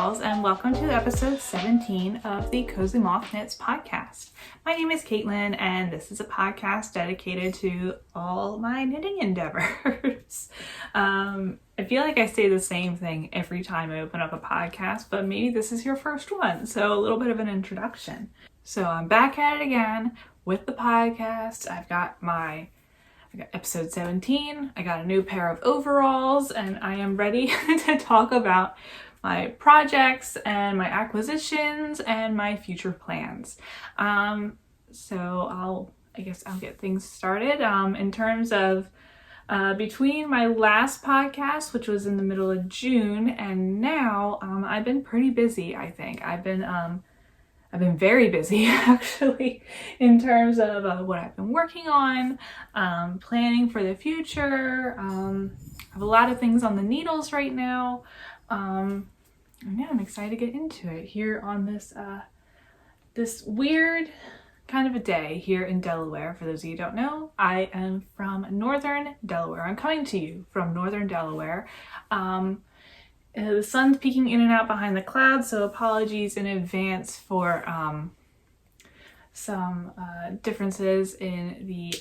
overalls, and welcome to episode 17 of the Cozy Moth Knits podcast. My name is Caitlin, and this is a podcast dedicated to all my knitting endeavors. I feel like I say the same thing every time I open up a podcast, but maybe this is your first one, so a little bit of an introduction. So I'm back at it again with the podcast. I got episode 17, I got a new pair of overalls, and I am ready to talk about my projects and my acquisitions and my future plans. So I guess I'll get things started. In terms of between my last podcast, which was in the middle of June, and now I've been pretty busy, I think. I've been very busy actually in terms of what I've been working on, planning for the future. I have a lot of things on the needles right now. And yeah, I'm excited to get into it here on this weird kind of a day here in Delaware. For those of you who don't know, I am from northern Delaware. I'm coming to you from northern Delaware. The sun's peeking in and out behind the clouds, so apologies in advance for some differences in the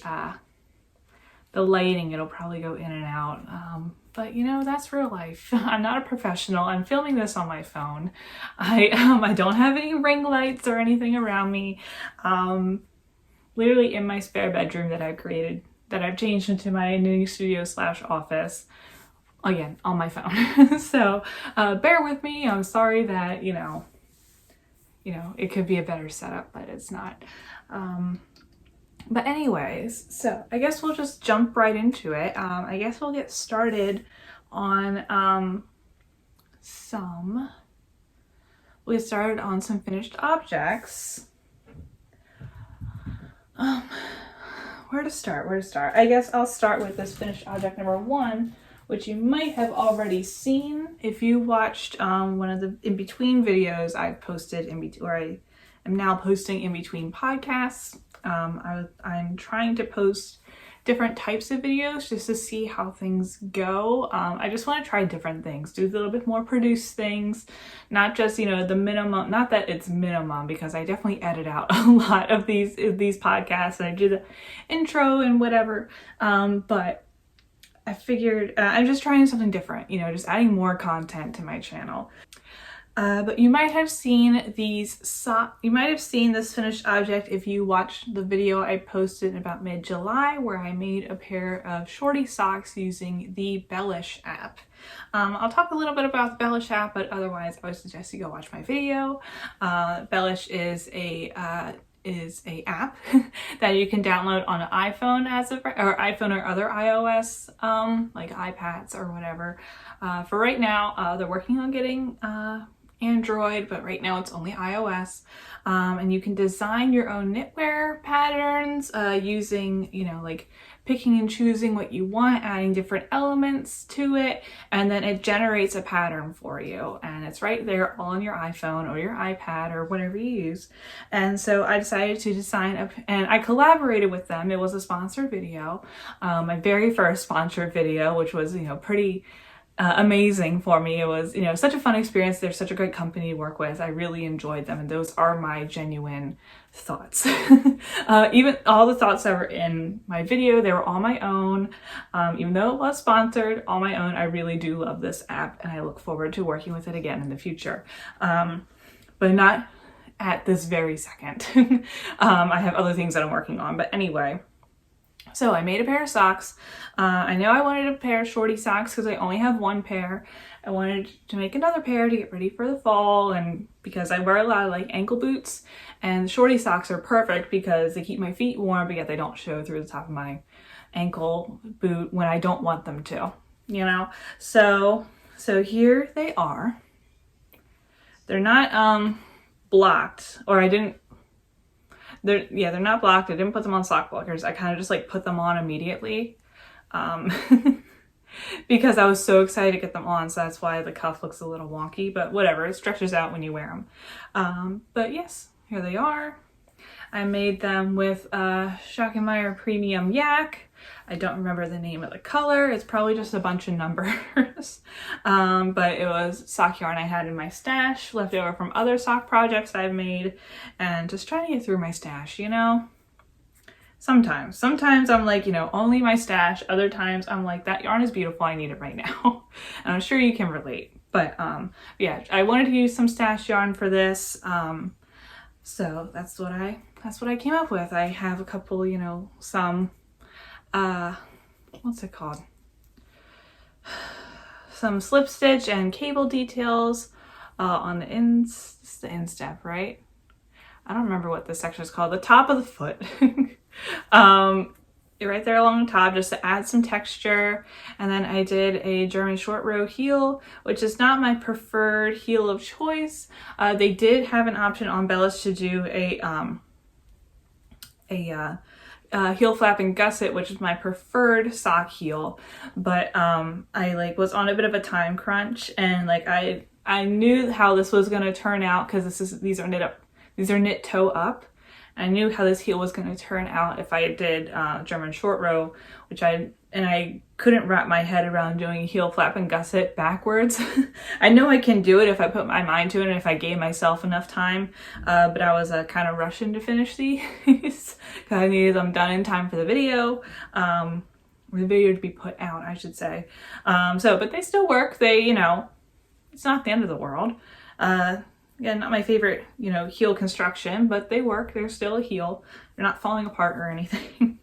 lighting. It'll probably go in and out, but you know, that's real life. I'm not a professional. I'm filming this on my phone. I don't have any ring lights or anything around me. Literally in my spare bedroom that I've created, that I've changed into my knitting studio / office. Again, on my phone. So bear with me. I'm sorry that, you know, it could be a better setup, but it's not. But anyways, so I guess we'll just jump right into it. I guess we'll get started on some finished objects. Where to start? I guess I'll start with this finished object number 1, which you might have already seen if you watched one of the in-between videos I've posted or I am now posting in between podcasts. I'm trying to post different types of videos just to see how things go. I just want to try different things, do a little bit more produced things, not just, the minimum, not that it's minimum, because I definitely edit out a lot of these podcasts and I do the intro and whatever, but I figured I'm just trying something different, just adding more content to my channel. But you might have seen you might have seen this finished object if you watched the video I posted in about mid-July, where I made a pair of shorty socks using the Bellish app. I'll talk a little bit about the Bellish app, but otherwise I would suggest you go watch my video. Bellish is a app that you can download on an iPhone or iPhone or other iOS like iPads or whatever. For right now, they're working on getting Android, but right now it's only iOS. And you can design your own knitwear patterns using, like picking and choosing what you want, adding different elements to it, and then it generates a pattern for you. And it's right there on your iPhone or your iPad or whatever you use. And so I decided to design and I collaborated with them. It was a sponsored video, my very first sponsored video, which was, pretty amazing for me. It was, such a fun experience. They're such a great company to work with. I really enjoyed them, and those are my genuine thoughts. Even all the thoughts that were in my video, they were all my own. Even though it was sponsored, all my own. I really do love this app, and I look forward to working with it again in the future. But not at this very second. I have other things that I'm working on, but anyway. So I made a pair of socks. I know I wanted a pair of shorty socks because I only have one pair. I wanted to make another pair to get ready for the fall, and because I wear a lot of ankle boots, and shorty socks are perfect because they keep my feet warm, but yet they don't show through the top of my ankle boot when I don't want them to, So here they are. They're not blocked, or they're not blocked. I didn't put them on sock blockers. I kind of just put them on immediately because I was so excited to get them on. So that's why the cuff looks a little wonky, but whatever. It stretches out when you wear them. But yes, here they are. I made them with Shock and Meyer Premium Yak. I don't remember the name of the color. It's probably just a bunch of numbers. But it was sock yarn I had in my stash, left over from other sock projects I've made, and just trying to get through my stash, you know? Sometimes I'm like, you know, only my stash. Other times I'm like, that yarn is beautiful, I need it right now. And I'm sure you can relate. But yeah, I wanted to use some stash yarn for this. So that's what I came up with. I have a couple, you know, some what's it called? Some slip stitch and cable details on the instep, right? I don't remember what this section is called. The top of the foot. Right there along the top, just to add some texture. And then I did a German short row heel, which is not my preferred heel of choice. They did have an option on Bellish to do a heel flap and gusset, which is my preferred sock heel, but I like was on a bit of a time crunch, and like I knew how this was going to turn out because these are knit toe up. I knew how this heel was going to turn out if I did German short row, which I couldn't wrap my head around doing heel flap and gusset backwards. I know I can do it if I put my mind to it and if I gave myself enough time, but I was kind of rushing to finish these because I needed them done in time for the video, or the video to be put out, I should say. But they still work. They, you know, it's not the end of the world. Again, not my favorite, you know, heel construction, but they work. They're still a heel. They're not falling apart or anything.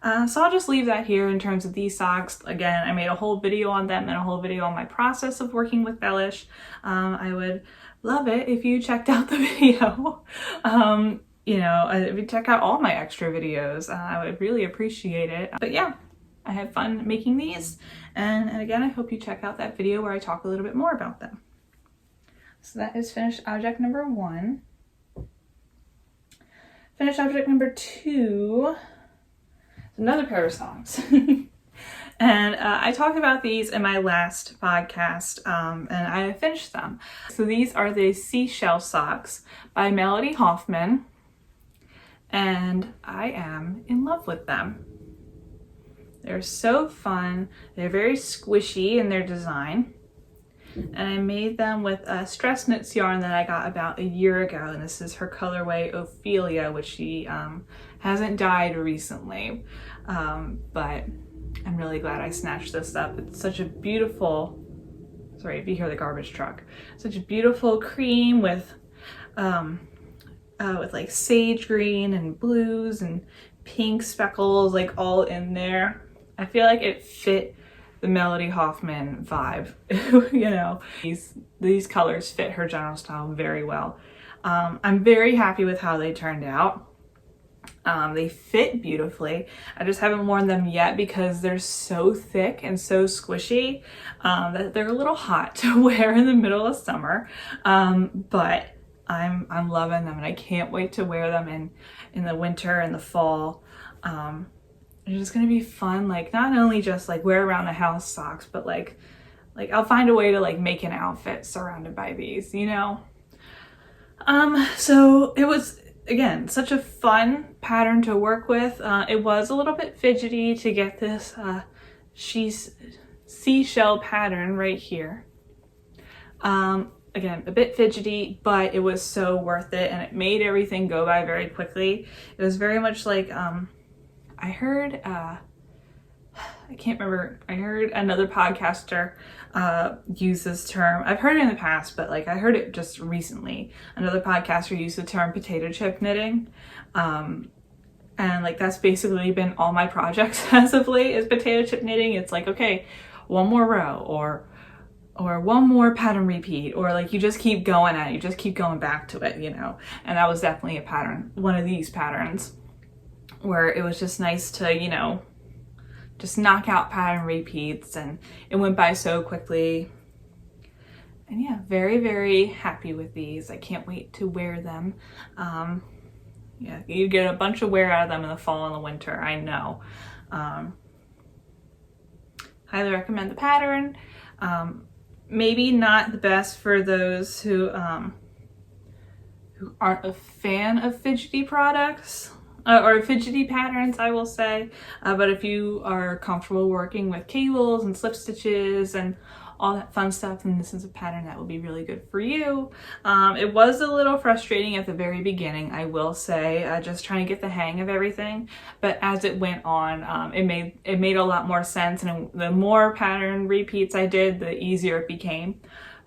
So I'll just leave that here in terms of these socks. Again, I made a whole video on them and a whole video on my process of working with Bellish. I would love it if you checked out the video. You know, if you check out all my extra videos, I would really appreciate it. But yeah, I had fun making these. And again, I hope you check out that video where I talk a little bit more about them. So that is finished object number 1. Finished object number 2, another pair of socks. And I talked about these in my last podcast, and I finished them. So these are the Seashell socks by Melody Hoffman, and I am in love with them. They're so fun. They're very squishy in their design. And I made them with a Stress Knits yarn that I got about a year ago, and this is her colorway Ophelia, which she hasn't dyed recently, but I'm really glad I snatched this up. It's such a beautiful, sorry if you hear the garbage truck, such a beautiful cream with like sage green and blues and pink speckles, like all in there. I feel like it fit the Melody Hoffman vibe. You know, these colors fit her general style very well. I'm very happy with how they turned out. They fit beautifully. I just haven't worn them yet because they're so thick and so squishy that they're a little hot to wear in the middle of summer. But I'm loving them, and I can't wait to wear them in the winter and the fall. It's just gonna be fun, like not only just like wear around the house socks, but like I'll find a way to like make an outfit surrounded by these, you know? So it was, again, such a fun pattern to work with. It was a little bit fidgety to get this seashell pattern right here. Again, a bit fidgety, but it was so worth it, and it made everything go by very quickly. It was very much like, I heard, I can't remember, I heard another podcaster use this term. I've heard it in the past, but like I heard it just recently. Another podcaster used the term potato chip knitting. And like that's basically been all my projects as of late is potato chip knitting. It's like, okay, one more row or one more pattern repeat, or like you just keep going at it, you just keep going back to it, you know. And that was definitely a pattern, one of these patterns, where it was just nice to, you know, just knock out pattern repeats, and it went by so quickly. And yeah, very, very happy with these. I can't wait to wear them. Yeah, you get a bunch of wear out of them in the fall and the winter, I know. Highly recommend the pattern. Maybe not the best for those who who aren't a fan of fidgety products, or fidgety patterns, I will say. But if you are comfortable working with cables and slip stitches and all that fun stuff, then this is a pattern that will be really good for you. It was a little frustrating at the very beginning, I will say, just trying to get the hang of everything. But as it went on, it made a lot more sense, and the more pattern repeats I did, the easier it became.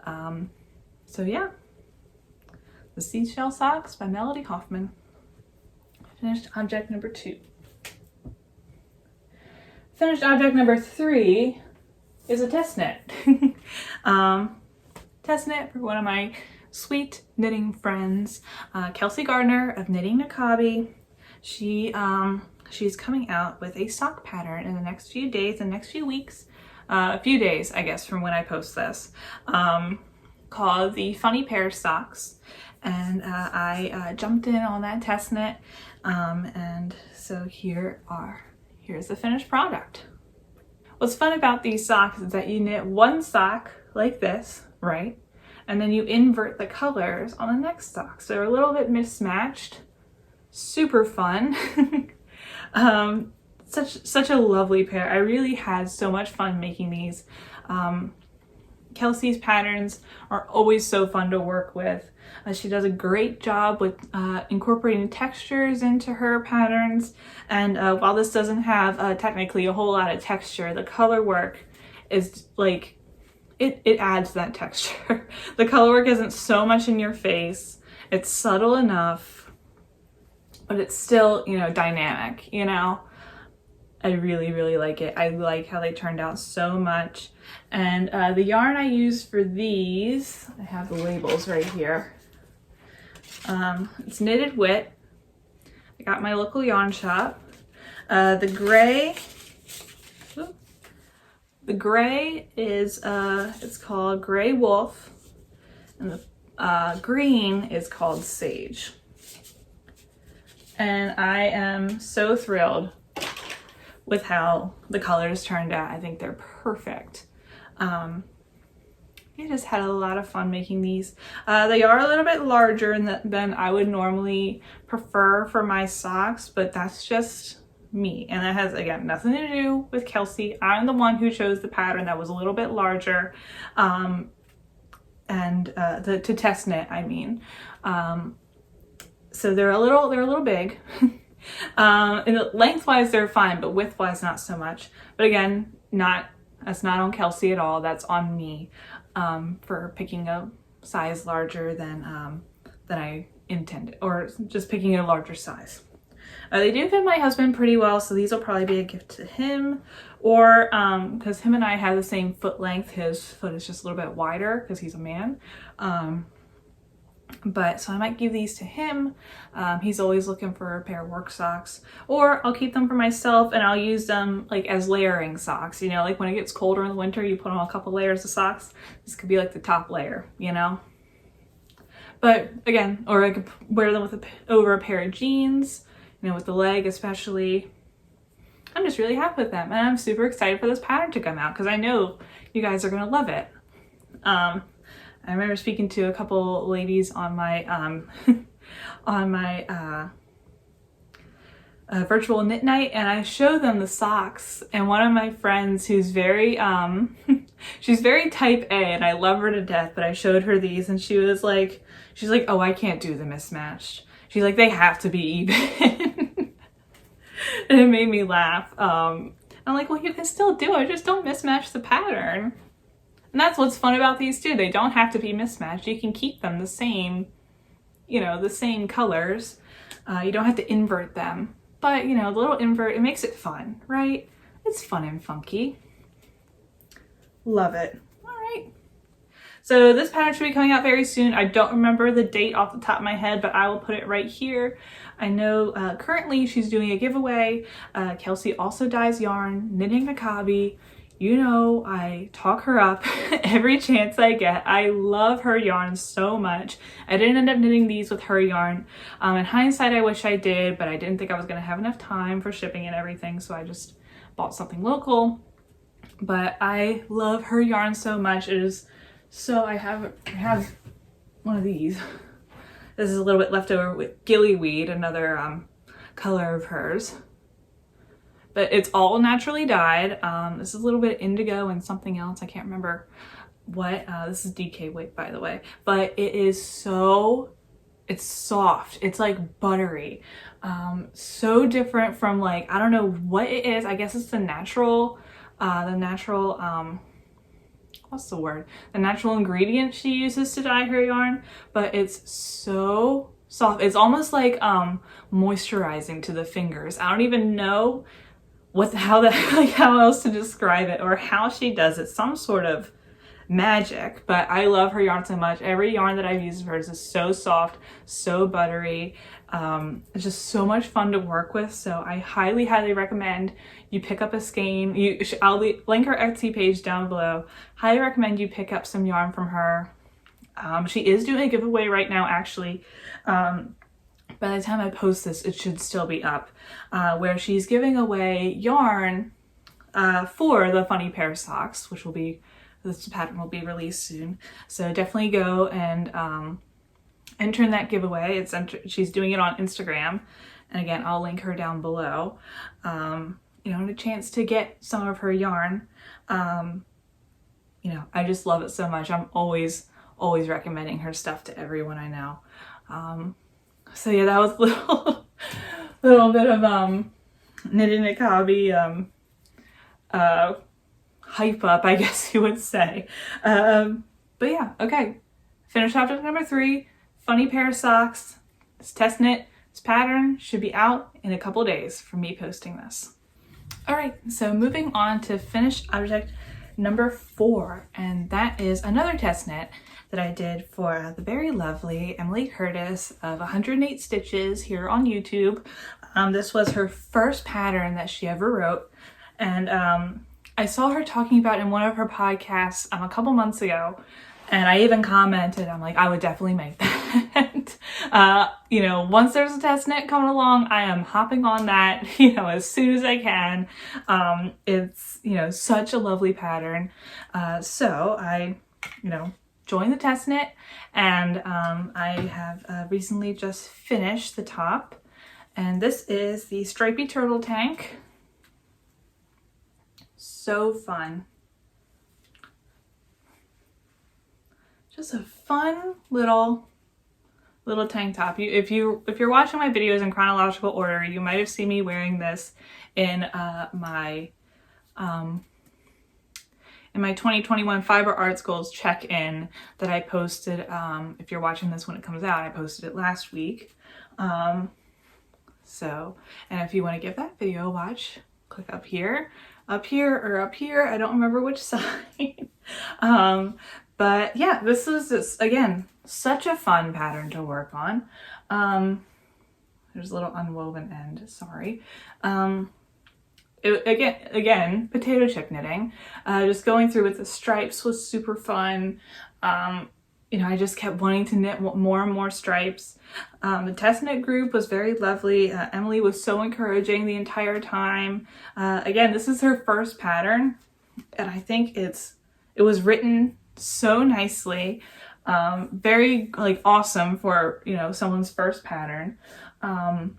So yeah, the Seashell Socks by Melody Hoffman. Finished object number 2. Finished object number 3 is a test net. Test net for one of my sweet knitting friends, Kelsey Gardner of Knitting Nakabi. She's coming out with a sock pattern in the next few days, the next few weeks, a few days, I guess, from when I post this, called the Funny Pear Socks. And I jumped in on that test knit, and so here's the finished product. What's fun about these socks is that you knit one sock like this, right? And then you invert the colors on the next sock. So they're a little bit mismatched. Super fun. Such a lovely pair. I really had so much fun making these. Kelsey's patterns are always so fun to work with. She does a great job with incorporating textures into her patterns. And while this doesn't have technically a whole lot of texture, the color work is like, it adds that texture. The color work isn't so much in your face. It's subtle enough, but it's still, dynamic, I really, really like it. I like how they turned out so much. And the yarn I use for these, I have the labels right here. It's Knitted Wit. I got my local yarn shop. The gray is, it's called Gray Wolf, and the green is called Sage. And I am so thrilled with how the colors turned out. I think they're perfect. I just had a lot of fun making these. They are a little bit larger than I would normally prefer for my socks, but that's just me. And that has, again, nothing to do with Kelsey. I'm the one who chose the pattern that was a little bit larger, to test knit, I mean. So they're a little big. And lengthwise they're fine, but widthwise not so much. But again, that's not on Kelsey at all. That's on me, for picking a size larger than I intended, or just picking a larger size. They do fit my husband pretty well, so these will probably be a gift to him, or because him and I have the same foot length. His foot is just a little bit wider because he's a man. But so I might give these to him. He's always looking for a pair of work socks, or I'll keep them for myself and I'll use them like as layering socks. Like when it gets colder in the winter, you put on a couple layers of socks. This could be like the top layer, But again, or I could wear them over a pair of jeans, with the leg especially. I'm just really happy with them, and I'm super excited for this pattern to come out because I know you guys are gonna love it. I remember speaking to a couple ladies on my virtual knit night, and I showed them the socks, and one of my friends who's very she's very type A and I love her to death, but I showed her these and she's like, oh, I can't do the mismatched. She's like, they have to be even. And it made me laugh. I'm like, well, you can still do it, just don't mismatch the pattern. And that's what's fun about these too. They don't have to be mismatched. You can keep them the same, the same colors. You don't have to invert them. But, a little invert, it makes it fun, right? It's fun and funky. Love it. All right. So this pattern should be coming out very soon. I don't remember the date off the top of my head, but I will put it right here. I know currently she's doing a giveaway. Kelsey also dyes yarn, Knitting Nakabi. I talk her up every chance I get. I love her yarn so much. I didn't end up knitting these with her yarn. In hindsight, I wish I did, but I didn't think I was going to have enough time for shipping and everything, so I just bought something local. But I love her yarn so much. It is so, I have one of these. This is a little bit left over with gillyweed, another color of hers. But it's all naturally dyed. This is a little bit indigo and something else. I can't remember what. This is DK weight, by the way. But it is so, it's soft. It's like buttery. So different from like, I don't know what it is. I guess it's the natural, what's the word? The natural ingredient she uses to dye her yarn. But it's so soft. It's almost like moisturizing to the fingers. I don't even know how else to describe it or how she does it. Some sort of magic, but I love her yarn so much. Every yarn that I've used of hers is so soft, so buttery. It's just so much fun to work with. So I highly, highly recommend you pick up a skein. I'll link her Etsy page down below. Highly recommend you pick up some yarn from her. She is doing a giveaway right now, actually. By the time I post this, it should still be up, where she's giving away yarn for the funny pair of socks, which will be, this pattern will be released soon. So definitely go and enter in that giveaway. She's doing it on Instagram. And again, I'll link her down below. You know, and a chance to get some of her yarn. You know, I just love it so much. I'm always recommending her stuff to everyone I know. So yeah, that was a little bit of knitting Nikabi hype up, I guess you would say. But yeah, okay. Finished object number 3, funny pair of socks. This test knit, this pattern should be out in a couple days from me posting this. All right, so moving on to finished object number 4, and that is another test knit that I did for the very lovely Emily Curtis of 108 Stitches here on YouTube. This was her first pattern that she ever wrote, and I saw her talking about in one of her podcasts a couple months ago, and I even commented, I'm like, I would definitely make that. You know, once there's a test knit coming along, I am hopping on that, you know, as soon as I can. It's, you know, such a lovely pattern. So I, you know, joined the test knit, and I have recently just finished the top, and this is the Stripey Turtle Tank. So fun. Just a fun little tank top. If you're watching my videos in chronological order, you might have seen me wearing this in my 2021 Fiber Arts Goals check-in that I posted. If you're watching this when it comes out, I posted it last week. So, and if you want to give that video a watch, click up here, or up here. I don't remember which side. But yeah, this was just, again, such a fun pattern to work on. There's a little unwoven end, sorry. Again, potato chip knitting. Just going through with the stripes was super fun. You know, I just kept wanting to knit more and more stripes. The test knit group was very lovely. Emily was so encouraging the entire time. Again, this is her first pattern, and I think it was written so nicely. Very like awesome for, you know, someone's first pattern. Yeah,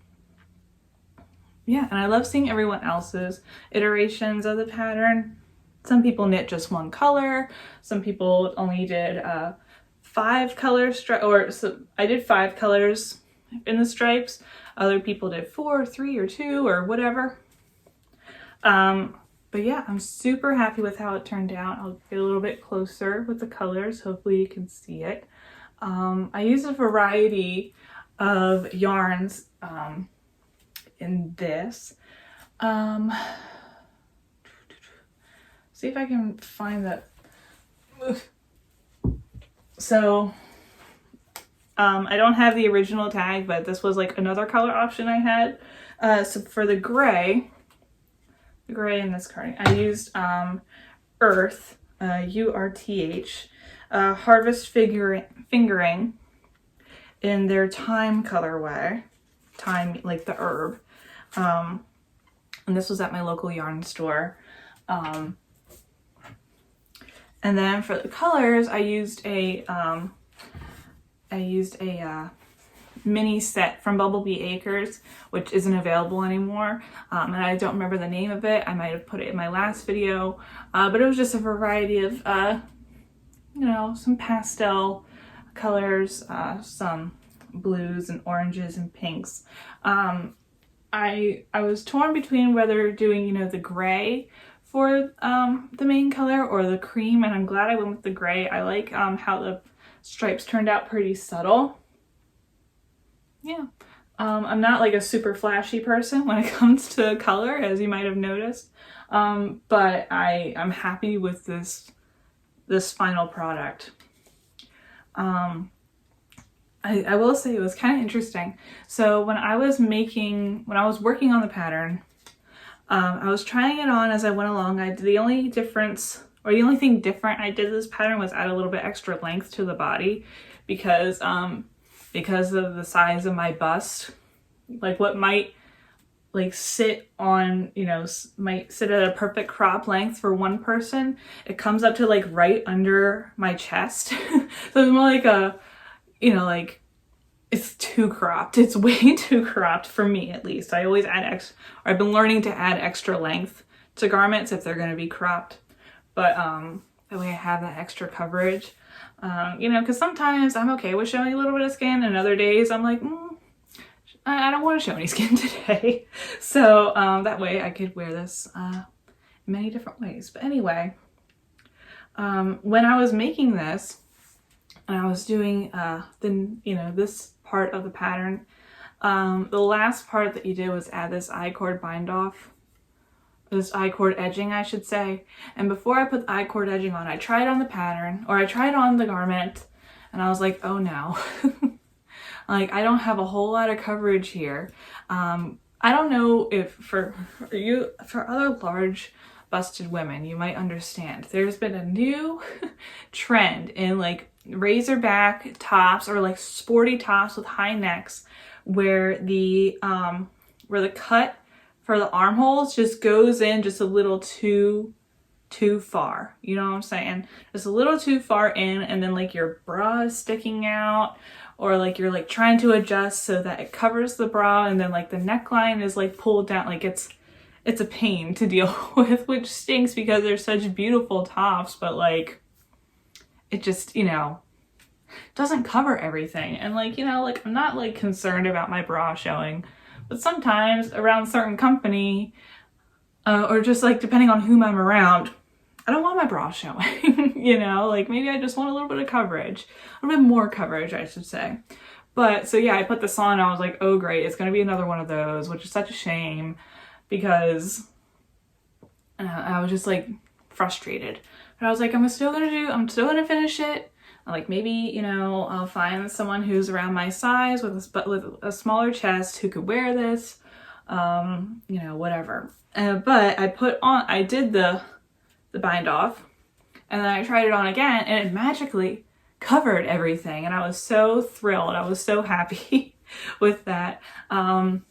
and I love seeing everyone else's iterations of the pattern. Some people knit just one color. Some people only did 5 color I did 5 colors in the stripes. Other people did 4, 3, or 2, or whatever. But yeah, I'm super happy with how it turned out. I'll get a little bit closer with the colors. Hopefully you can see it. I used a variety of yarns in this. See if I can find that. So I don't have the original tag, but this was like another color option I had. So for the gray in this card, I used Earth, URTH, Harvest Fingering in their Thyme colorway. Thyme, like the herb. And this was at my local yarn store. And then for the colors, I used a mini set from Bumblebee Acres, which isn't available anymore, and I don't remember the name of it. I might have put it in my last video, but it was just a variety of, you know, some pastel colors, some blues and oranges and pinks. I was torn between whether doing, you know, the gray for the main color or the cream, and I'm glad I went with the gray. I like how the stripes turned out pretty subtle. Yeah. I'm not like a super flashy person when it comes to color, as you might have noticed, but I'm happy with this final product. I will say it was kind of interesting. So when I was working on the pattern, I was trying it on as I went along. The only thing different I did this pattern was add a little bit extra length to the body because of the size of my bust. Like what might like sit on, you know, might sit at a perfect crop length for one person, it comes up to like right under my chest. So it's more like a, you know, like it's too cropped. It's way too cropped for me, at least. I always I've been learning to add extra length to garments if they're going to be cropped. But that way I have that extra coverage. You know, because sometimes I'm okay with showing a little bit of skin, and other days I'm like, I don't want to show any skin today. So that way I could wear this many different ways. But anyway, when I was making this, and I was doing this part of the pattern, the last part that you did was add this I-cord bind off. This I-cord edging, I should say. And before I put the I-cord edging on, I tried on the pattern, or I tried on the garment, and I was like, oh no. Like, I don't have a whole lot of coverage here. I don't know if for other large busted women, you might understand. There's been a new trend in like razor back tops or like sporty tops with high necks where the cut for the armholes just goes in just a little too far. You know what I'm saying? Just a little too far in, and then like your bra is sticking out, or like you're like trying to adjust so that it covers the bra, and then like the neckline is like pulled down. Like it's a pain to deal with, which stinks because they're such beautiful tops, but like it just, you know, doesn't cover everything. And like, you know, like I'm not like concerned about my bra showing, but sometimes around a certain company, or just like depending on whom I'm around, I don't want my bra showing, you know, like maybe I just want a little bit of coverage, a little bit more coverage, I should say. But so yeah, I put this on and I was like, oh great, it's going to be another one of those, which is such a shame because I was just like frustrated. But I was like, I'm still going to finish it. Like maybe, you know, I'll find someone who's around my size with a smaller chest who could wear this, you know, whatever. But I did the bind off, and then I tried it on again, and it magically covered everything, and I was so thrilled. I was so happy with that. But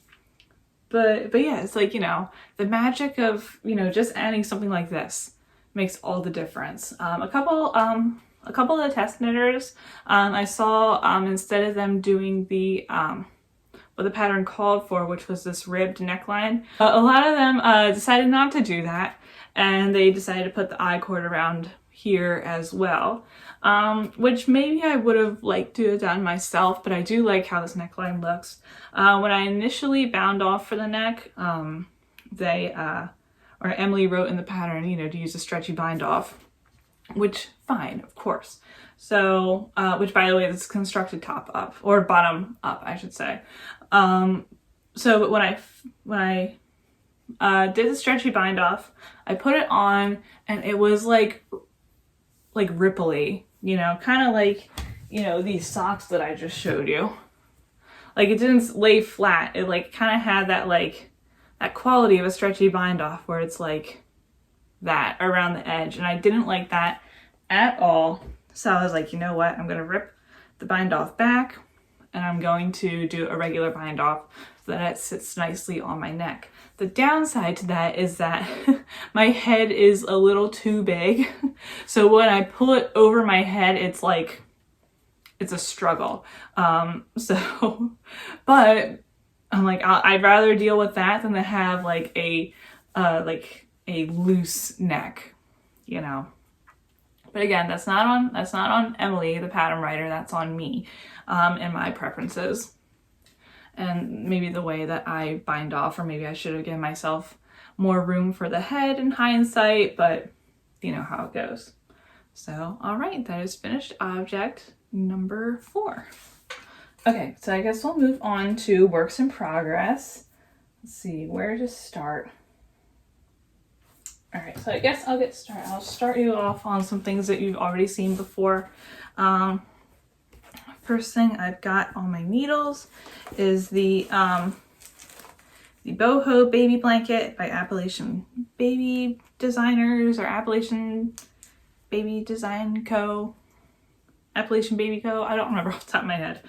yeah, it's like, you know, the magic of, you know, just adding something like this makes all the difference. A couple of the test knitters, I saw, instead of them doing what the pattern called for, which was this ribbed neckline, a lot of them decided not to do that, and they decided to put the I-cord around here as well, which maybe I would have liked to have done myself, but I do like how this neckline looks. When I initially bound off for the neck, Emily wrote in the pattern, you know, to use a stretchy bind off, which fine, of course. So, which by the way, this is constructed top up, or bottom up, I should say. So but when I did the stretchy bind off, I put it on, and it was like ripply, you know, kind of like, you know, these socks that I just showed you. Like it didn't lay flat. It like kind of had that quality of a stretchy bind off where it's like that around the edge, and I didn't like that at all. So I was like, you know what, I'm gonna rip the bind off back, and I'm going to do a regular bind off so that it sits nicely on my neck. The downside to that is that my head is a little too big. So when I pull it over my head, it's like it's a struggle. So, but I'm like, I'd rather deal with that than to have like a loose neck, you know. But again, that's not on Emily, the pattern writer. That's on me, and my preferences, and maybe the way that I bind off, or maybe I should have given myself more room for the head in hindsight. But you know how it goes. So, all right, that is finished object number 4. Okay, so I guess we'll move on to works in progress. Let's see where to start. All right, so I guess I'll get started. I'll start you off on some things that you've already seen before. First thing I've got on my needles is the Boho Baby Blanket by Appalachian Baby Designers, or Appalachian Baby Design Co. Appalachian Baby Co. I don't remember off the top of my head.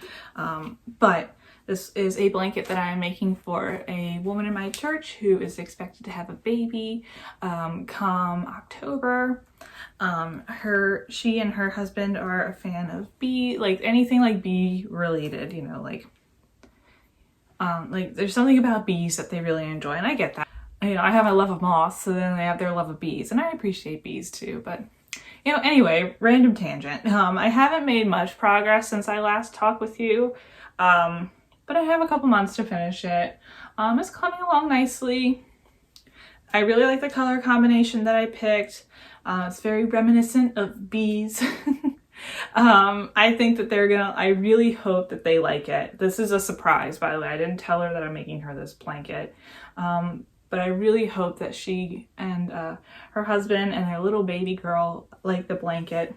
But this is a blanket that I am making for a woman in my church who is expected to have a baby come October. She and her husband are a fan of bee, like anything like bee related, you know, like there's something about bees that they really enjoy, and I get that. You know, I have a love of moths, so then they have their love of bees, and I appreciate bees too, but you know, anyway, random tangent. I haven't made much progress since I last talked with you, but I have a couple months to finish it. It's coming along nicely. I really like the color combination that I picked. It's very reminiscent of bees. I think that I really hope that they like it. This is a surprise, by the way. I didn't tell her that I'm making her this blanket. But I really hope that she and her husband and their little baby girl like the blanket.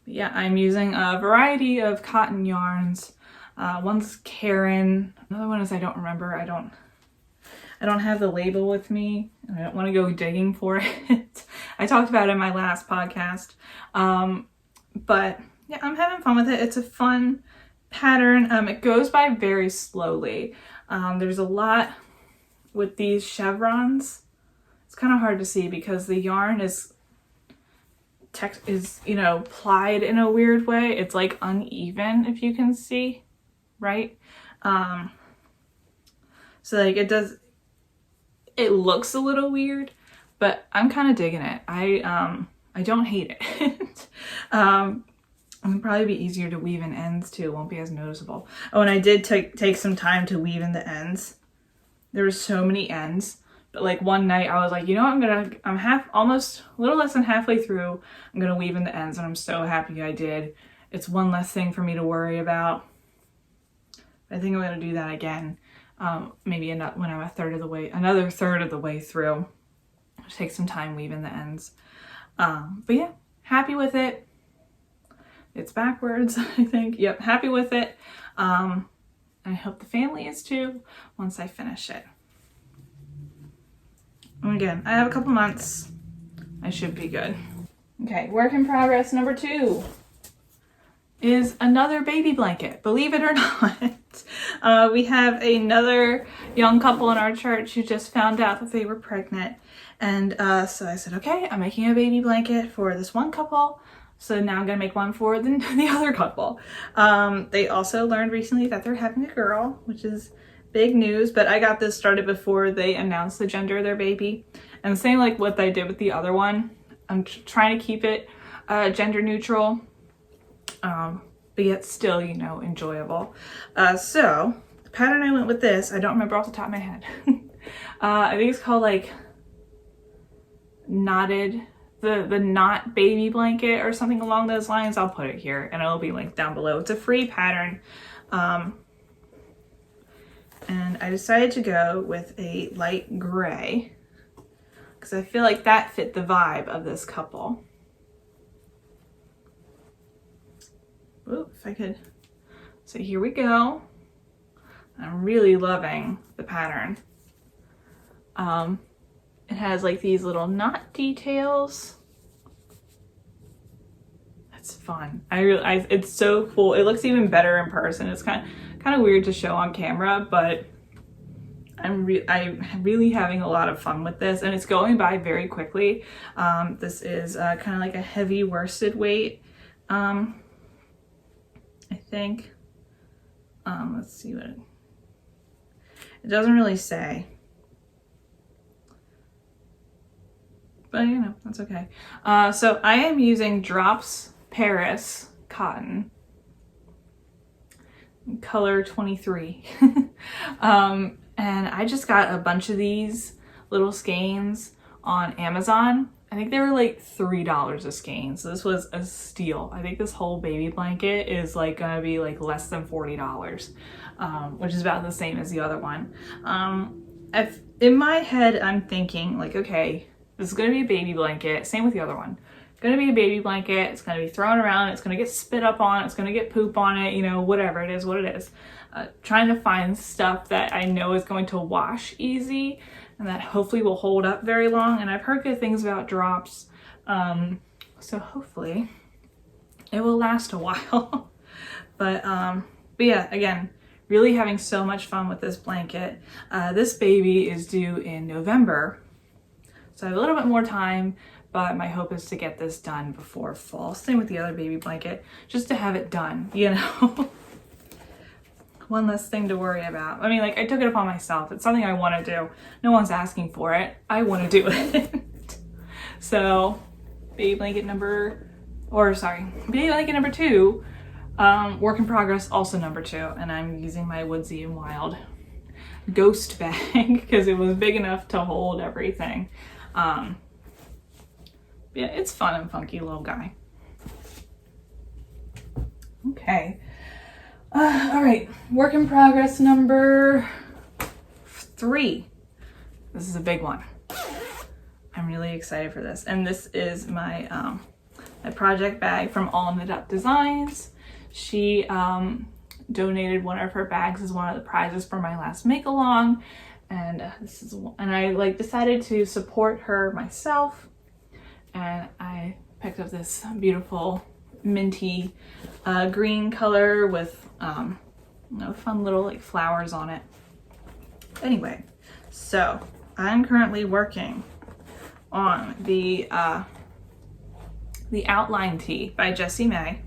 Yeah, I'm using a variety of cotton yarns. One's Karen. Another one is I don't remember. I don't have the label with me. I don't want to go digging for it. I talked about it in my last podcast. But yeah, I'm having fun with it. It's a fun pattern. It goes by very slowly. There's a lot with these chevrons. It's kind of hard to see because the yarn is you know, plied in a weird way. It's like uneven, if you can see, right? So like it looks a little weird, but I'm kind of digging it. I don't hate it. It'll probably be easier to weave in ends too. It won't be as noticeable. Oh, and I did take some time to weave in the ends. There were so many ends, but like one night I was like, you know what, I'm almost a little less than halfway through. I'm gonna weave in the ends, and I'm so happy I did. It's one less thing for me to worry about. I think I'm gonna do that again. Maybe when I'm another third of the way through. I'll take some time weaving the ends. But yeah, happy with it. It's backwards, I think. Yep, happy with it. I hope the family is too once I finish it. And again, I have a couple months. I should be good. Okay, work in progress number 2 is another baby blanket. Believe it or not. We have another young couple in our church who just found out that they were pregnant. And so I said, okay, I'm making a baby blanket for this one couple. So now I'm gonna make one for the other couple. They also learned recently that they're having a girl, which is big news, but I got this started before they announced the gender of their baby. And same like what I did with the other one. I'm trying to keep it gender neutral, but yet still, you know, enjoyable. So the pattern I went with this, I don't remember off the top of my head. I think it's called like knotted, the knot baby blanket or something along those lines. I'll put it here and it'll be linked down below. It's a free pattern. And I decided to go with a light gray because I feel like that fit the vibe of this couple. Ooh, if I could. So here we go. I'm really loving the pattern. It has like these little knot details. That's fun. It's so cool. It looks even better in person. It's kind of weird to show on camera, but I'm really having a lot of fun with this, and it's going by very quickly. This is kind of like a heavy worsted weight I think, let's see what it doesn't really say, but you know, that's okay. So I am using Drops Paris cotton, color 23. And I just got a bunch of these little skeins on Amazon. I think they were like $3 a skein, so this was a steal. I think this whole baby blanket is like gonna be like less than $40, which is about the same as the other one. In my head, I'm thinking like, okay, this is gonna be a baby blanket, same with the other one. Gonna be a baby blanket, it's gonna be thrown around, it's gonna get spit up on, it's gonna get poop on it, you know, whatever, it is what it is. Trying to find stuff that I know is going to wash easy and that hopefully will hold up very long. And I've heard good things about Drops, so hopefully it will last a while. But yeah, again, really having so much fun with this blanket. This baby is due in November, so I have a little bit more time, but my hope is to get this done before fall. Same with the other baby blanket, just to have it done, you know. One less thing to worry about. I mean, like, I took it upon myself. It's something I want to do. No one's asking for it. I want to do it. So, baby blanket number 2, work in progress, also number 2. And I'm using my Woodsy and Wild ghost bag because it was big enough to hold everything. Yeah, it's fun and funky little guy. Okay. All right, work in progress number 3. This is a big one. I'm really excited for this. And this is my my project bag from All Knit Up Designs. She donated one of her bags as one of the prizes for my last make along. And I like decided to support her myself. And I picked up this beautiful minty green color with you know, fun little like flowers on it. Anyway, so I'm currently working on the outline tee by Jessie May,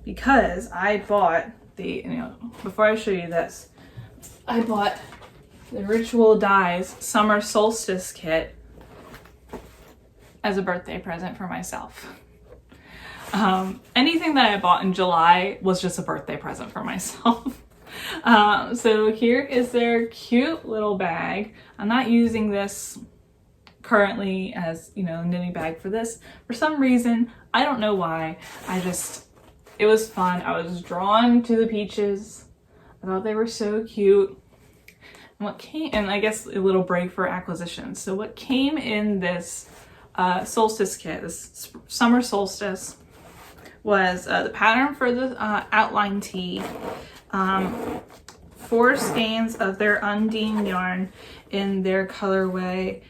because I bought before I show you this, I bought the Ritual Dyes Summer Solstice kit as a birthday present for myself. Anything that I bought in July was just a birthday present for myself. So here is their cute little bag. I'm not using this currently as, you know, knitting bag for this. For some reason, I don't know why, it was fun. I was drawn to the peaches. I thought they were so cute. And I guess a little break for acquisitions. So what came in this solstice kit, this summer solstice, was the pattern for the outline tee, 4 skeins of their Undine yarn in their colorway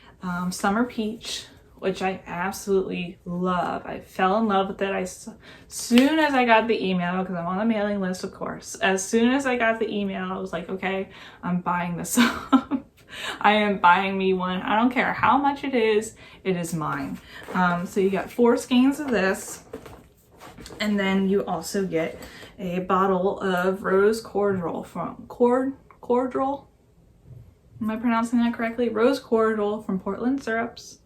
Summer Peach, which I absolutely love. I fell in love with it as soon as I got the email, because I'm on the mailing list, of course. As soon as I got the email, I was like, okay, I'm buying this up. I am buying me one. I don't care how much it is mine. So you got 4 skeins of this, and then you also get a bottle of rose cordial from cordial. Am I pronouncing that correctly? Rose cordial from Portland Syrups.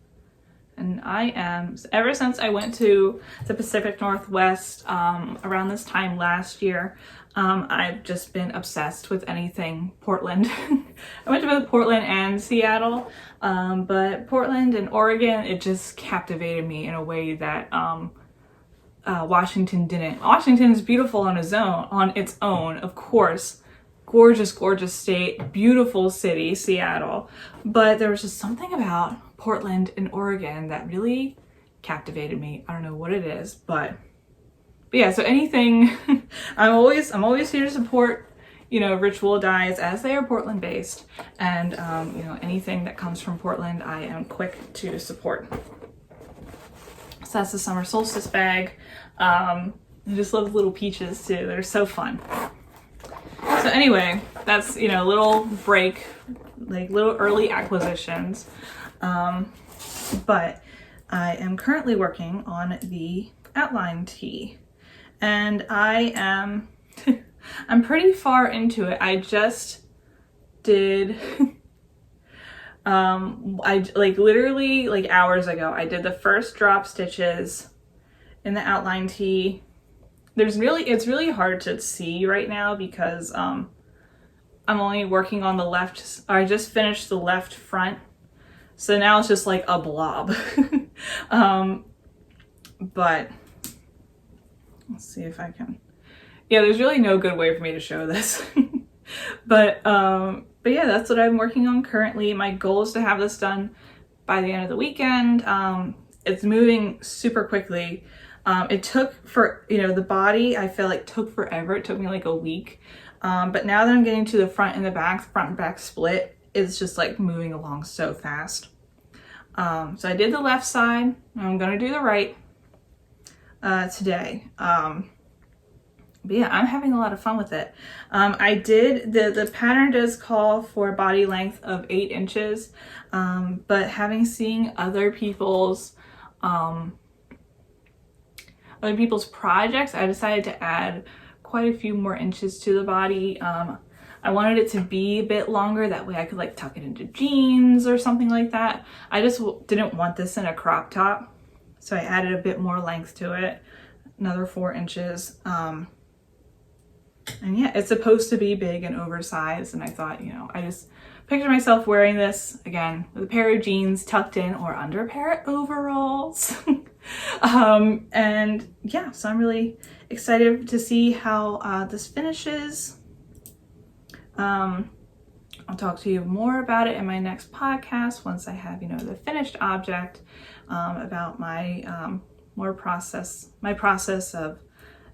And I am, ever since I went to the Pacific Northwest around this time last year, I've just been obsessed with anything Portland. I went to both Portland and Seattle, but Portland and Oregon, it just captivated me in a way that Washington didn't. Washington is beautiful on its own, of course. Gorgeous, gorgeous state, beautiful city, Seattle. But there was just something about Portland and Oregon that really captivated me. I don't know what it is, but yeah, so anything, I'm always here to support, you know, Ritual Dyes as they are Portland based, and you know, anything that comes from Portland, I am quick to support. So that's the summer solstice bag. I just love little peaches too. They're so fun. So anyway, that's, you know, a little break, like little early acquisitions. But I am currently working on the outline tee, and I am I'm pretty far into it. I just did I like literally like hours ago I did the first drop stitches in the outline tee. It's really hard to see right now because I'm only working on the left, I just finished the left front, so now it's just like a blob. But let's see if I can, yeah, there's really no good way for me to show this. But yeah, that's what I'm working on currently. My goal is to have this done by the end of the weekend. It's moving super quickly. It took the body, I feel like took forever. It took me like a week. But now that I'm getting to the front and back split, it's just like moving along so fast. So I did the left side. I'm gonna do the right today. But yeah, I'm having a lot of fun with it. I did, the pattern does call for a body length of 8 inches, but having seen other people's projects, I decided to add quite a few more inches to the body. I wanted it to be a bit longer, that way I could like tuck it into jeans or something like that. I just didn't want this in a crop top, so I added a bit more length to it, another 4 inches. And yeah, it's supposed to be big and oversized, and I thought, I just picture myself wearing this again with a pair of jeans tucked in or under a pair of overalls. And yeah, so I'm really excited to see how this finishes. I'll talk to you more about it in my next podcast once I have, the finished object, about my my process of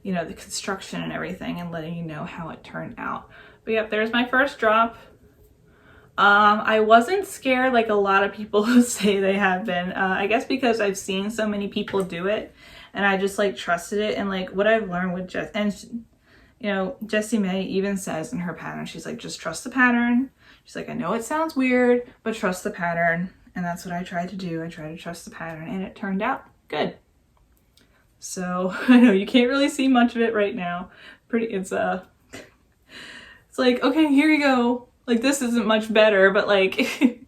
the construction and everything, and letting you know how it turned out. But yep, there's my first drop. I wasn't scared like a lot of people say they have been. I guess because I've seen so many people do it, and I just like trusted it. And like what I've learned with Jessie May even says in her pattern, she's like, just trust the pattern. She's like, I know it sounds weird, but trust the pattern. And that's what I tried to do. I tried to trust the pattern, and it turned out good. So I know you can't really see much of it right now. It's like, okay, here you go. Like this isn't much better, but like,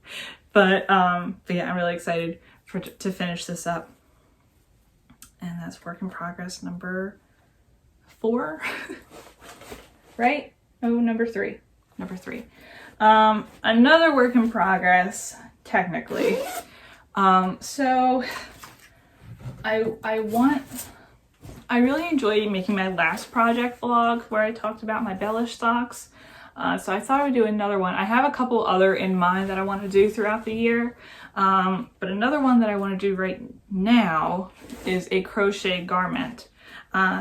but yeah, I'm really excited to finish this up. And that's work in progress number 4, right? Oh, number 3. Another work in progress, technically. So I really enjoyed making my last project vlog where I talked about my bellish socks. So I thought I would do another one. I have a couple other in mind that I want to do throughout the year. But another one that I want to do right now is a crochet garment.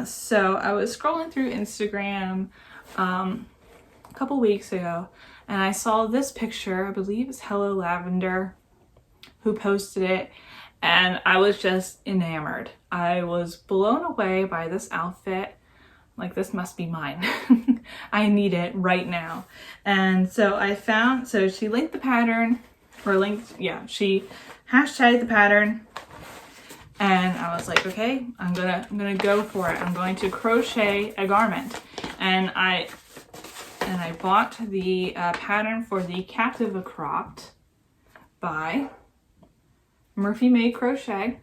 So I was scrolling through Instagram a couple weeks ago, and I saw this picture. I believe it's Hello Lavender who posted it, and I was just enamored. I was blown away by this outfit. Like, this must be mine. I need it right now. And so so she linked the pattern, she hashtagged the pattern, and I was like, okay, I'm gonna go for it. I'm going to crochet a garment. And I bought the pattern for the Captiva Cropped by Murphy Made Crochet.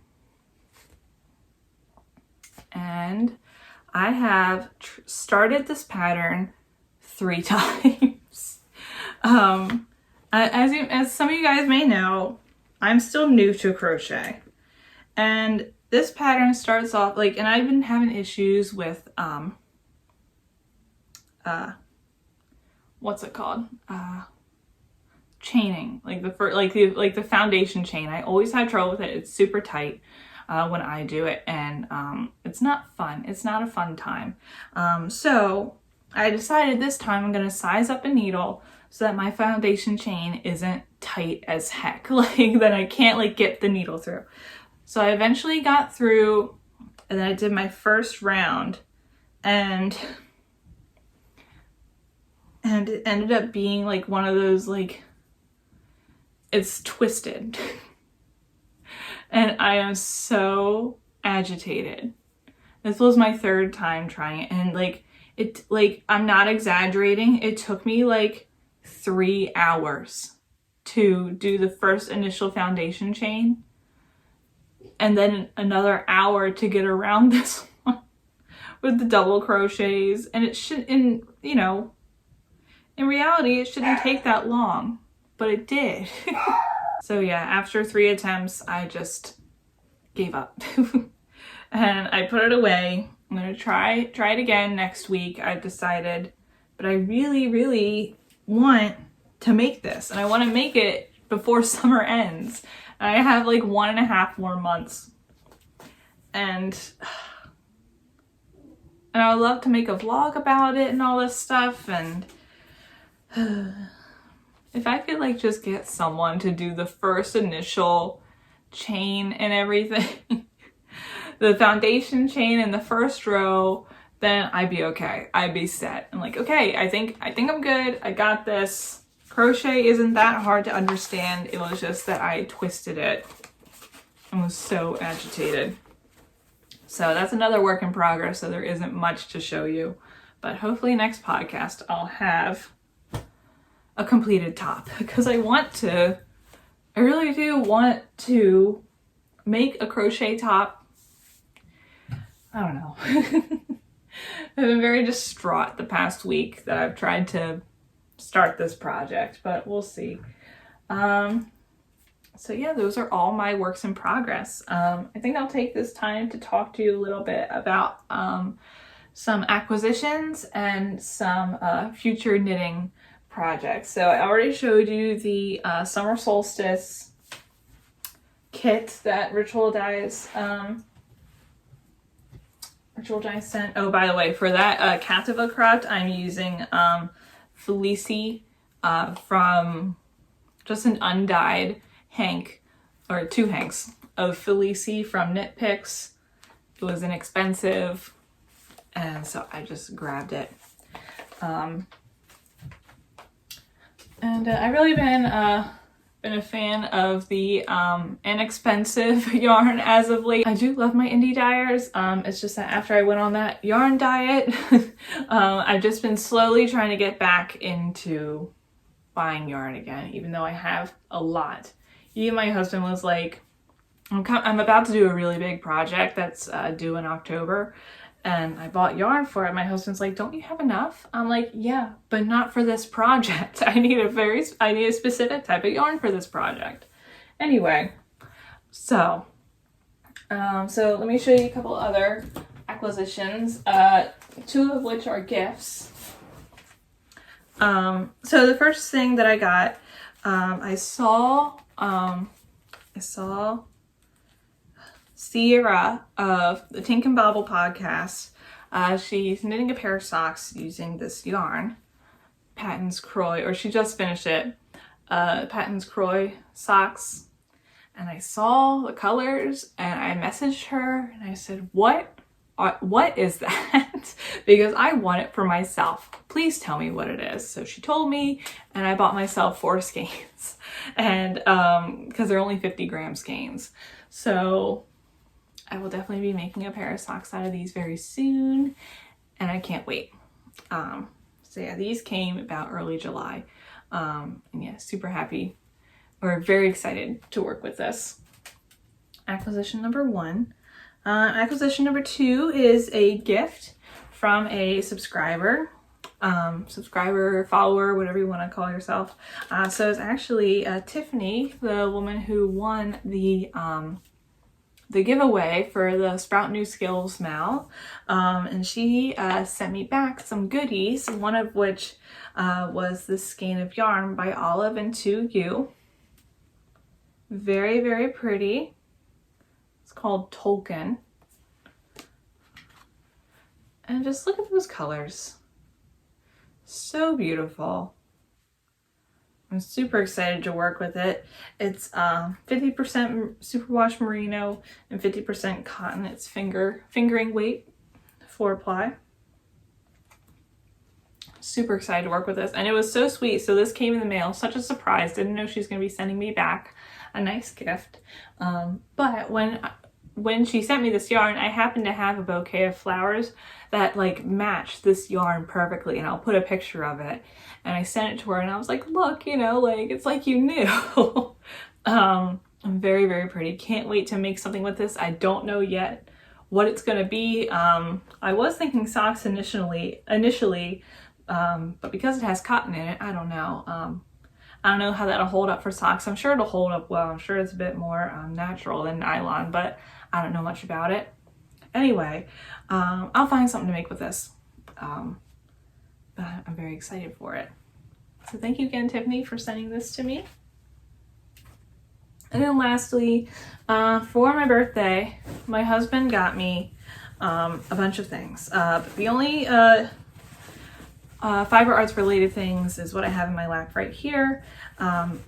And I have started this pattern 3 times. As some of you guys may know, I'm still new to crochet. And this pattern starts off like, and I've been having issues with, what's it called? Chaining, like the foundation chain. I always have trouble with it. It's super tight when I do it, and it's not fun. It's not a fun time. So I decided this time I'm gonna size up a needle so that my foundation chain isn't tight as heck, like that I can't like get the needle through. So I eventually got through, and then I did my first round, and it ended up being like one of those, like, it's twisted. And I am so agitated This was my third time trying it, and like I'm not exaggerating, it took me like 3 hours to do the first initial foundation chain, and then another hour to get around this one with the double crochets. And it should, in reality, it shouldn't take that long, but it did. So yeah, after 3 attempts, I just gave up. And I put it away. I'm gonna try it again next week, I've decided. But I really, really want to make this, and I want to make it before summer ends. And I have like 1.5 more months. And I would love to make a vlog about it and all this stuff. And if I could like just get someone to do the first initial chain and everything, the foundation chain in the first row, then I'd be okay. I'd be set. I'm like, okay, I think I'm good. I got this. Crochet isn't that hard to understand. It was just that I twisted it and was so agitated. So that's another work in progress, so there isn't much to show you. But hopefully next podcast I'll have a completed top, because I really do want to make a crochet top. I don't know. I've been very distraught the past week that I've tried to start this project, but we'll see. So yeah, those are all my works in progress. I think I'll take this time to talk to you a little bit about some acquisitions and some future knitting projects. So I already showed you the summer solstice kit that Ritual Dyes sent. Oh, by the way, for that Captiva crop, I'm using Felici from just an undyed hank, or 2 hanks of Felici from Knit Picks. It was inexpensive, and so I just grabbed it. And I've really been a fan of the inexpensive yarn as of late. I do love my indie dyers. It's just that after I went on that yarn diet, I've just been slowly trying to get back into buying yarn again, even though I have a lot. Even my husband was like, I'm about to do a really big project that's due in October, and I bought yarn for it. My husband's like, don't you have enough? I'm like, yeah, but not for this project. I need a specific type of yarn for this project. Anyway, so let me show you a couple other acquisitions, 2 of which are gifts. So the first thing that I got, I saw Sierra of the Tink and Bobble podcast. She's knitting a pair of socks using this yarn, Patton's Croy, or she just finished it, Patton's Croy socks. And I saw the colors and I messaged her and I said, what is that? Because I want it for myself. Please tell me what it is. So she told me, and I bought myself 4 skeins, and because they're only 50 gram skeins. So I will definitely be making a pair of socks out of these very soon, and I can't wait. So yeah, these came about early July, and yeah, super happy, or very excited to work with this. Acquisition number 1. Acquisition number 2 is a gift from a subscriber, follower, whatever you want to call yourself. So it's actually Tiffany, the woman who won the giveaway for the Sprout New Skills Mal, and she sent me back some goodies, one of which was this skein of yarn by Olive and 2U. Very, very pretty. It's called Tolkien. And just look at those colors. So beautiful. I'm super excited to work with it. It's 50% superwash merino and 50% cotton. It's fingering weight, 4-ply. Super excited to work with this. And it was so sweet. So this came in the mail. Such a surprise. Didn't know she was going to be sending me back a nice gift. But when when she sent me this yarn, I happen to have a bouquet of flowers that like match this yarn perfectly, and I'll put a picture of it. And I sent it to her and I was like, look, you know, like it's like you knew. Very, very pretty. Can't wait to make something with this. I don't know yet what it's gonna be. I was thinking socks initially, but because it has cotton in it, I don't know. I don't know how that'll hold up for socks. I'm sure it'll hold up well. I'm sure it's a bit more natural than nylon, but I don't know much about it. Anyway, I'll find something to make with this. But I'm very excited for it. So thank you again, Tiffany, for sending this to me. And then lastly, for my birthday, my husband got me a bunch of things. But the only fiber arts related things is what I have in my lap right here.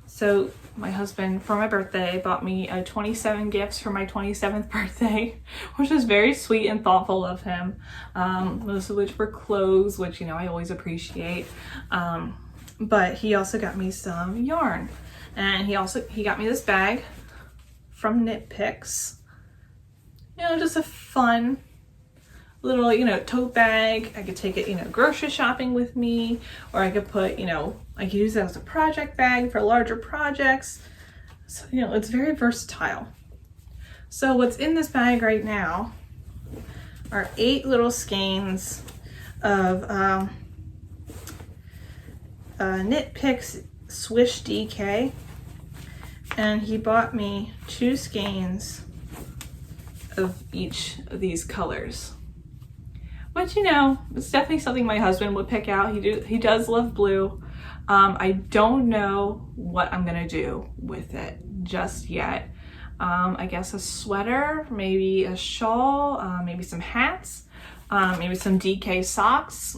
So my husband, for my birthday, bought me 27 gifts for my 27th birthday, which was very sweet and thoughtful of him. Most of which were clothes, which, you know, I always appreciate. But he also got me some yarn. And he got me this bag from Knit Picks. You know, just a fun little, you know, tote bag. I could take it, you know, grocery shopping with me, or I could put, you know, I could use it as a project bag for larger projects. So, you know, it's very versatile. So what's in this bag right now are 8 little skeins of Knit Picks Swish DK, and he bought me 2 skeins of each of these colors, which, you know, it's definitely something my husband would pick out. He does love blue. I don't know what I'm gonna do with it just yet. I guess a sweater, maybe a shawl, maybe some hats, maybe some DK socks.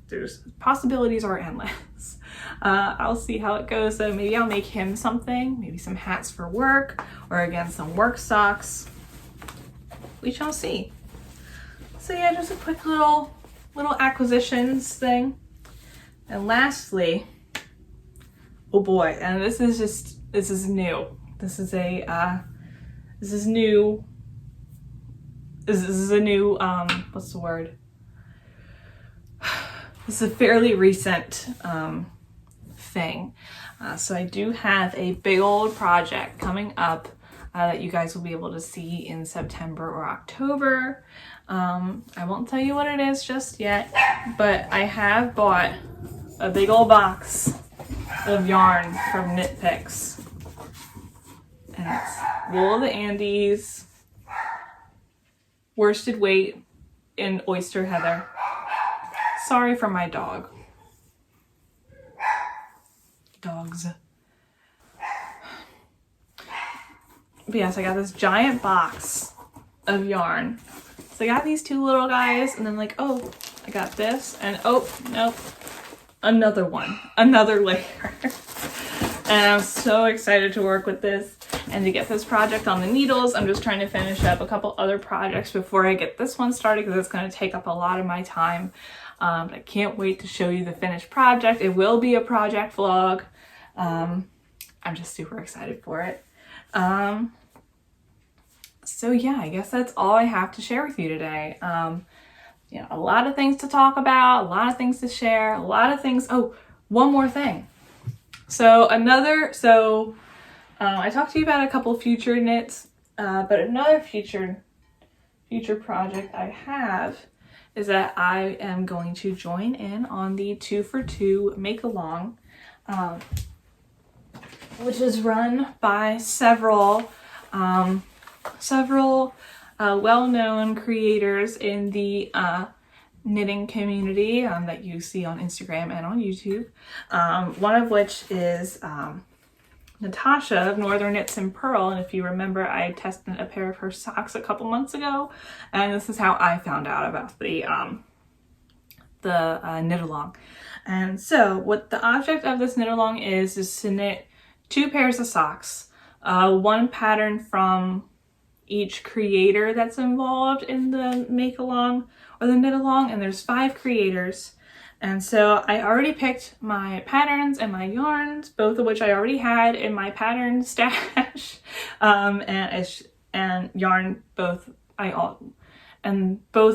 There's possibilities are endless. I'll see how it goes. So maybe I'll make him something, maybe some hats for work, or again, some work socks. We shall see. So yeah, just a quick little acquisitions thing. And lastly, oh boy, and this is new. This is a new, what's the word? This is a fairly recent thing. So I do have a big old project coming up that you guys will be able to see in September or October. I won't tell you what it is just yet, but I have bought a big old box of yarn from Knit Picks. And it's wool of the Andes, worsted weight in oyster heather. Sorry for my dog. Dogs. But yes, I got this giant box of yarn. So I got these 2 little guys, and then like, oh, I got this, and oh, nope, another one, another layer. And I'm so excited to work with this and to get this project on the needles. I'm just trying to finish up a couple other projects before I get this one started, because it's going to take up a lot of my time. I can't wait to show you the finished project. It will be a project vlog. I'm just super excited for it. So yeah, I guess that's all I have to share with you today. You know, a lot of things to talk about, a lot of things to share, a lot of things. Oh, one more thing. So I talked to you about a couple future knits, but another future project I have is that I am going to join in on the 2 for 2 make along, which is run by several well-known creators in the knitting community that you see on Instagram and on YouTube. One of which is Natasha of Northern Knits and Pearl, and if you remember, I tested a pair of her socks a couple months ago, and this is how I found out about the knit along. And so what the object of this knit along is to knit 2 pairs of socks, one pattern from each creator that's involved in the make along or the knit along, and there's 5 creators. And so I already picked my patterns and my yarns, both of which I already had in my pattern stash. And and yarn both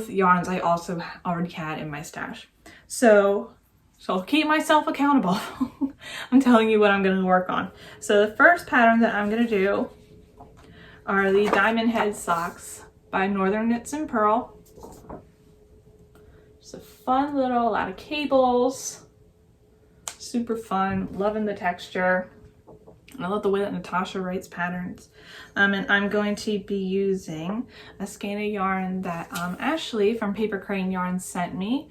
yarns I also already had in my stash. So I'll keep myself accountable. I'm telling you what I'm going to work on. So the first pattern that I'm going to do are the Diamond Head socks by Northern Knits and Purl. Just a fun little, a lot of cables, super fun, loving the texture. And I love the way that Natasha writes patterns. And I'm going to be using a skein of yarn that Ashley from Paper Crane Yarn sent me.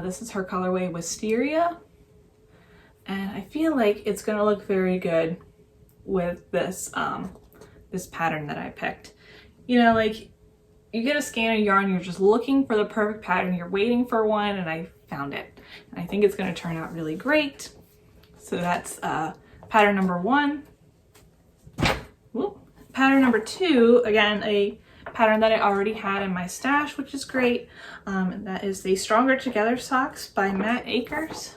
This is her colorway Wisteria. And I feel like it's gonna look very good with this, this pattern that I picked. You know, like you get a skein of yarn, you're just looking for the perfect pattern, you're waiting for one, and I found it. And I think it's gonna turn out really great. So that's pattern number 1. Whoop. Pattern number 2, again, a pattern that I already had in my stash, which is great. And that is the Stronger Together socks by Matt Akers.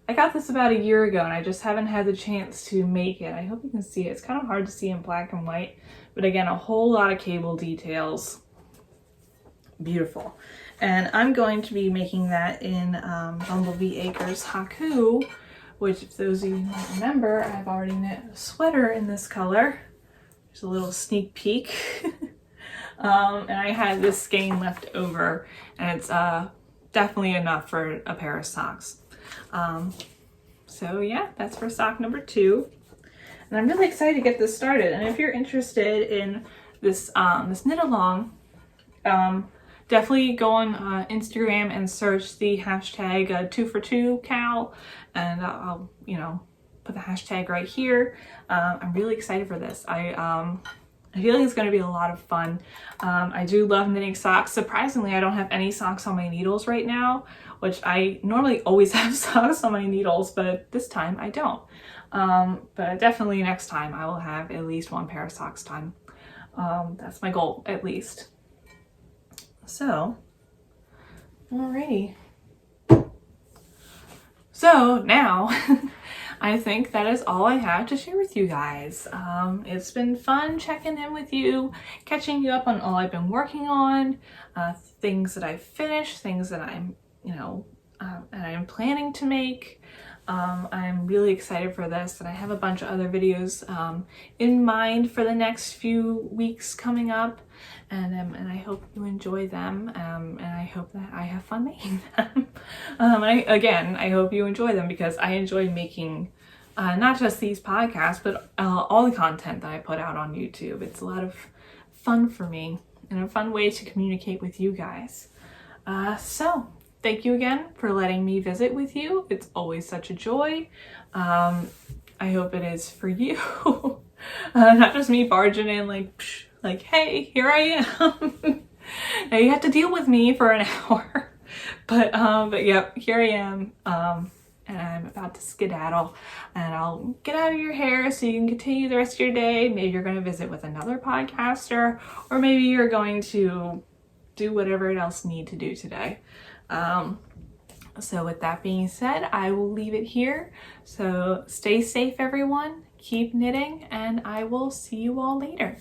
I got this about a year ago and I just haven't had the chance to make it. I hope you can see it. It's kind of hard to see in black and white, but again, a whole lot of cable details. Beautiful. And I'm going to be making that in Bumblebee Acres Haku, which, if those of you might remember, I've already knit a sweater in this color. There's a little sneak peek. And I had this skein left over, and it's definitely enough for a pair of socks. So yeah, that's for sock number 2. And I'm really excited to get this started. And if you're interested in this, this knit along, definitely go on Instagram and search the hashtag 2for2cal, and I'll, you know, put the hashtag right here. I'm really excited for this. I feel like it's going to be a lot of fun. I do love knitting socks. Surprisingly, I don't have any socks on my needles right now, which I normally always have socks on my needles, but this time I don't. But definitely next time I will have at least 1 pair of socks done. That's my goal, at least. So, alrighty. So now, I think that is all I have to share with you guys. It's been fun checking in with you, catching you up on all I've been working on, things that I've finished, things that I'm, you know, and I'm planning to make. I'm really excited for this, and I have a bunch of other videos in mind for the next few weeks coming up, and I hope you enjoy them, and I hope that I have fun making them. I hope you enjoy them, because I enjoy making not just these podcasts, but all the content that I put out on YouTube. It's a lot of fun for me, and a fun way to communicate with you guys. So thank you again for letting me visit with you. It's always such a joy. I hope it is for you. Not just me barging in like, hey, here I am. Now you have to deal with me for an hour. But yep, here I am. And I'm about to skedaddle, and I'll get out of your hair so you can continue the rest of your day. Maybe you're going to visit with another podcaster, or maybe you're going to do whatever else you need to do today. So with that being said, I will leave it here. So stay safe, everyone. Keep knitting, and I will see you all later.